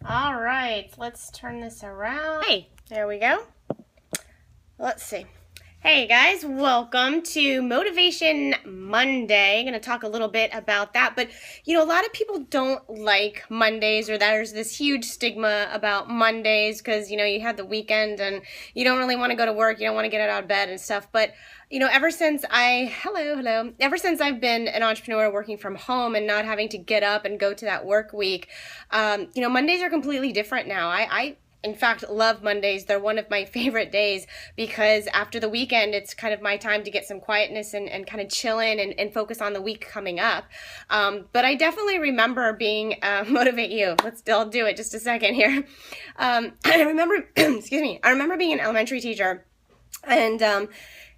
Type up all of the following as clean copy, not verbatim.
All right, let's turn this around. Hey, there we go. Let's see. Hey guys, welcome to Motivation Monday. I'm going to talk a little bit about that, but a lot of people don't like Mondays, or there's this huge stigma about Mondays because, you have the weekend and you don't really want to go to work, you don't want to get out of bed and stuff, but ever since ever since I've been an entrepreneur working from home and not having to get up and go to that work week, Mondays are completely different now. I in fact, love Mondays. They're one of my favorite days because after the weekend, it's kind of my time to get some quietness and kind of chill in and focus on the week coming up. But I definitely remember being, motivate you. I'll do it just a second here. I remember, excuse me, I remember being an elementary teacher and,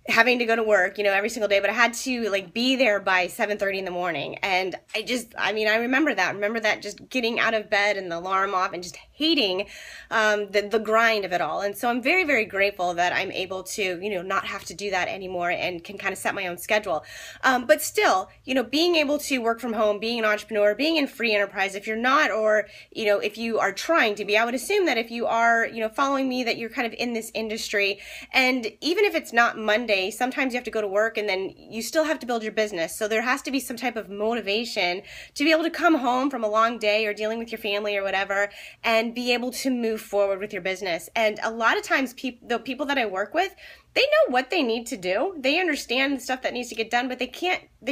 having to go to work, every single day, but I had to be there by 7:30 in the morning. And I remember that just getting out of bed and the alarm off and just hating, the grind of it all. And so I'm very, very grateful that I'm able to, not have to do that anymore and can kind of set my own schedule. But still, being able to work from home, being an entrepreneur, being in free enterprise, if you're not, or, if you are trying to be, I would assume that if you are, following me, that you're kind of in this industry. And even if it's not Monday, sometimes you have to go to work and then you still have to build your business. So there has to be some type of motivation to be able to come home from a long day or dealing with your family or whatever and be able to move forward with your business. And a lot of times the people that I work with, they know what they need to do. They understand the stuff that needs to get done, but they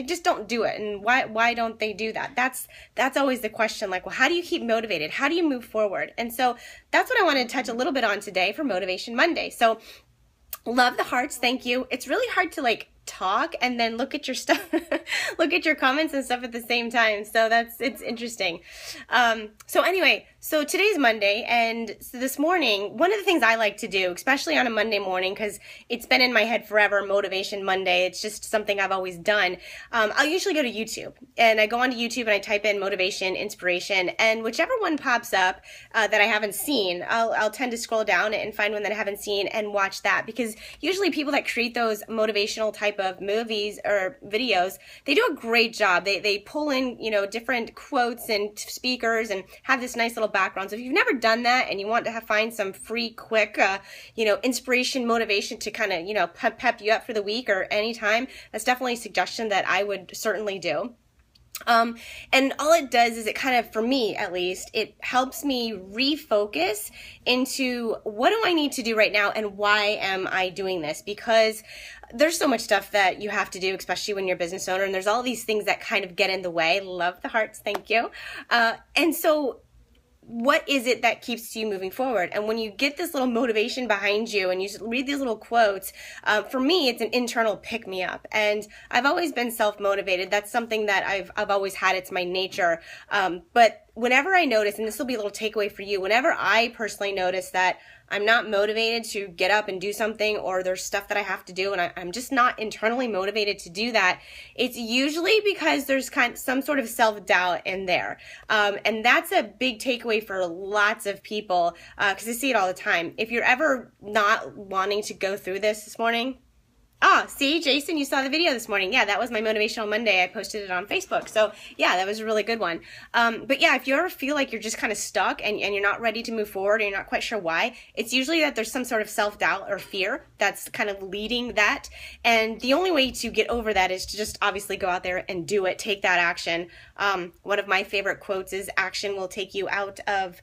just don't do it. And why don't they do that? That's always the question. Well, how do you keep motivated? How do you move forward? And so that's what I wanted to touch a little bit on today for Motivation Monday. So love the hearts. Thank you. It's really hard to talk and then look at your stuff, look at your comments and stuff at the same time. So it's interesting. So today's Monday, and so this morning, one of the things I like to do, especially on a Monday morning, because it's been in my head forever, Motivation Monday, it's just something I've always done. I'll usually go to YouTube, and I go onto YouTube and I type in motivation, inspiration, and whichever one pops up that I haven't seen, I'll tend to scroll down and find one that I haven't seen and watch that, because usually people that create those motivational type of movies or videos, they do a great job. They pull in, different quotes and speakers and have this nice little background. So if you've never done that and you want to find some free, quick, inspiration, motivation to kind of, pep you up for the week or anytime, that's definitely a suggestion that I would certainly do. And all it does is it kind of, for me at least, it helps me refocus into what do I need to do right now and why am I doing this? Because there's so much stuff that you have to do, especially when you're a business owner, and there's all these things that kind of get in the way. Love the hearts, thank you. And so what is it that keeps you moving forward? And when you get this little motivation behind you and you read these little quotes, for me, it's an internal pick-me-up. And I've always been self-motivated. That's something that I've always had. It's my nature. But whenever I notice, and this will be a little takeaway for you, whenever I personally notice that I'm not motivated to get up and do something, or there's stuff that I have to do and I'm just not internally motivated to do that, it's usually because there's some sort of self-doubt in there. And that's a big takeaway for lots of people, because I see it all the time. If you're ever not wanting to go through this morning, see, Jason, you saw the video this morning. Yeah, that was my Motivational Monday. I posted it on Facebook. So yeah, that was a really good one. But yeah, if you ever feel like you're just kind of stuck and you're not ready to move forward and you're not quite sure why, it's usually that there's some sort of self-doubt or fear that's kind of leading that. And the only way to get over that is to just obviously go out there and do it, take that action. One of my favorite quotes is action will take you out of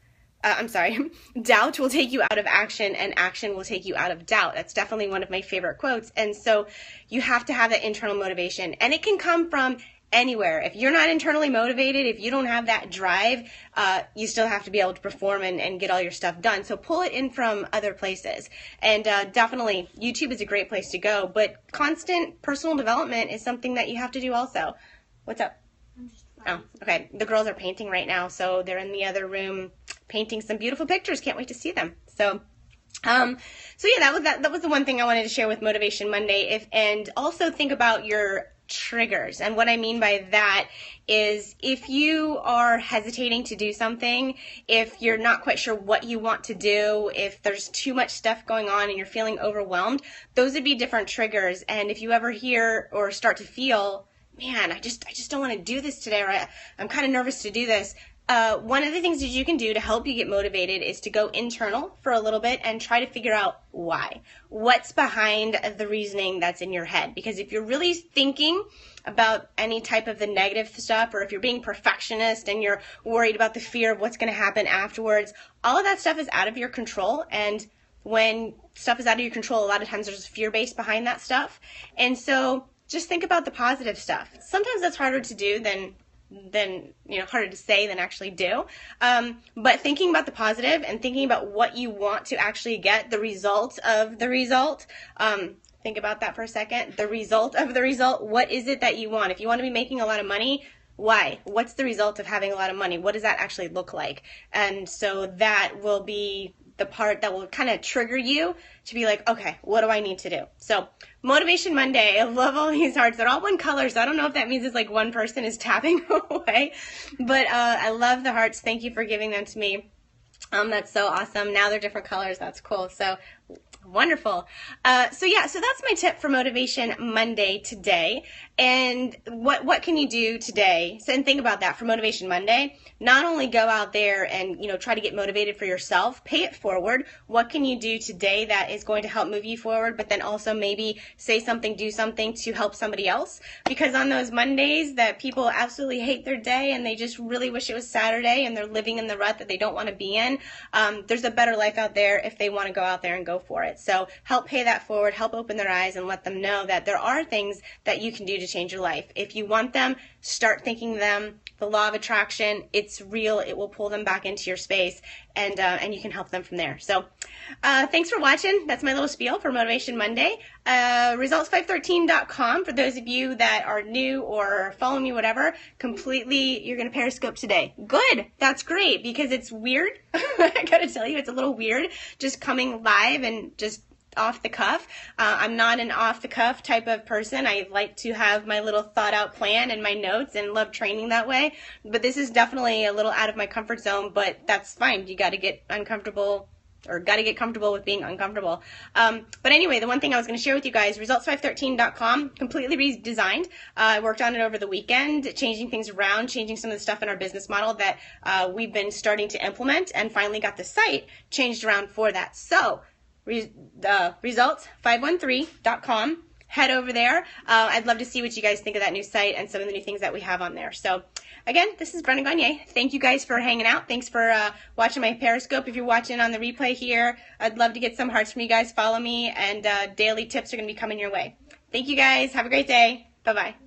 doubt will take you out of action and action will take you out of doubt. That's definitely one of my favorite quotes. And so you have to have that internal motivation, and it can come from anywhere. If you're not internally motivated, if you don't have that drive, you still have to be able to perform and get all your stuff done. So pull it in from other places. And definitely YouTube is a great place to go, but constant personal development is something that you have to do also. What's up? Oh, okay. The girls are painting right now, so they're in the other room painting some beautiful pictures. Can't wait to see them. So yeah, that was the one thing I wanted to share with Motivation Monday. And also think about your triggers. And what I mean by that is if you are hesitating to do something, if you're not quite sure what you want to do, if there's too much stuff going on and you're feeling overwhelmed, those would be different triggers. And if you ever hear or start to feel, man, I just don't want to do this today, or I'm kind of nervous to do this, one of the things that you can do to help you get motivated is to go internal for a little bit and try to figure out why. What's behind the reasoning that's in your head? Because if you're really thinking about any type of the negative stuff, or if you're being perfectionist and you're worried about the fear of what's going to happen afterwards, all of that stuff is out of your control. And when stuff is out of your control, a lot of times there's fear base behind that stuff. And so just think about the positive stuff. Sometimes that's harder to do than harder to say than actually do. But thinking about the positive and thinking about what you want to actually get, the result of the result. Think about that for a second. The result of the result. What is it that you want? If you want to be making a lot of money, why? What's the result of having a lot of money? What does that actually look like? And so that will be the part that will kind of trigger you to be like, okay, what do I need to do? So Motivation Monday, I love all these hearts. They're all one color, so I don't know if that means it's like one person is tapping away, but I love the hearts. Thank you for giving them to me. That's so awesome. Now they're different colors. That's cool. So wonderful. So that's my tip for Motivation Monday today. And what can you do today? So, and think about that for Motivation Monday. Not only go out there and, try to get motivated for yourself, pay it forward. What can you do today that is going to help move you forward, but then also maybe say something, do something to help somebody else? Because on those Mondays that people absolutely hate their day and they just really wish it was Saturday and they're living in the rut that they don't want to be in, there's a better life out there if they want to go out there and go for it. So help pay that forward, help open their eyes and let them know that there are things that you can do to change your life. If you want them, start thinking them. The law of attraction, it's real. It will pull them back into your space, and you can help them from there. So thanks for watching. That's my little spiel for Motivation Monday. Results513.com for those of you that are new or follow me, whatever, completely, you're going to Periscope today. Good. That's great because it's weird. I got to tell you, it's a little weird just coming live and just off the cuff. I'm not an off the cuff type of person. I like to have my little thought out plan and my notes and love training that way. But this is definitely a little out of my comfort zone, but that's fine. You got to get uncomfortable or got to get comfortable with being uncomfortable. But anyway, the one thing I was going to share with you guys, results513.com, completely redesigned. I worked on it over the weekend, changing things around, changing some of the stuff in our business model that we've been starting to implement, and finally got the site changed around for that. So results513.com. Head over there. I'd love to see what you guys think of that new site and some of the new things that we have on there. So again, this is Brenda Gagne. Thank you guys for hanging out. Thanks for watching my Periscope. If you're watching on the replay here, I'd love to get some hearts from you guys. Follow me, and daily tips are going to be coming your way. Thank you guys. Have a great day. Bye-bye.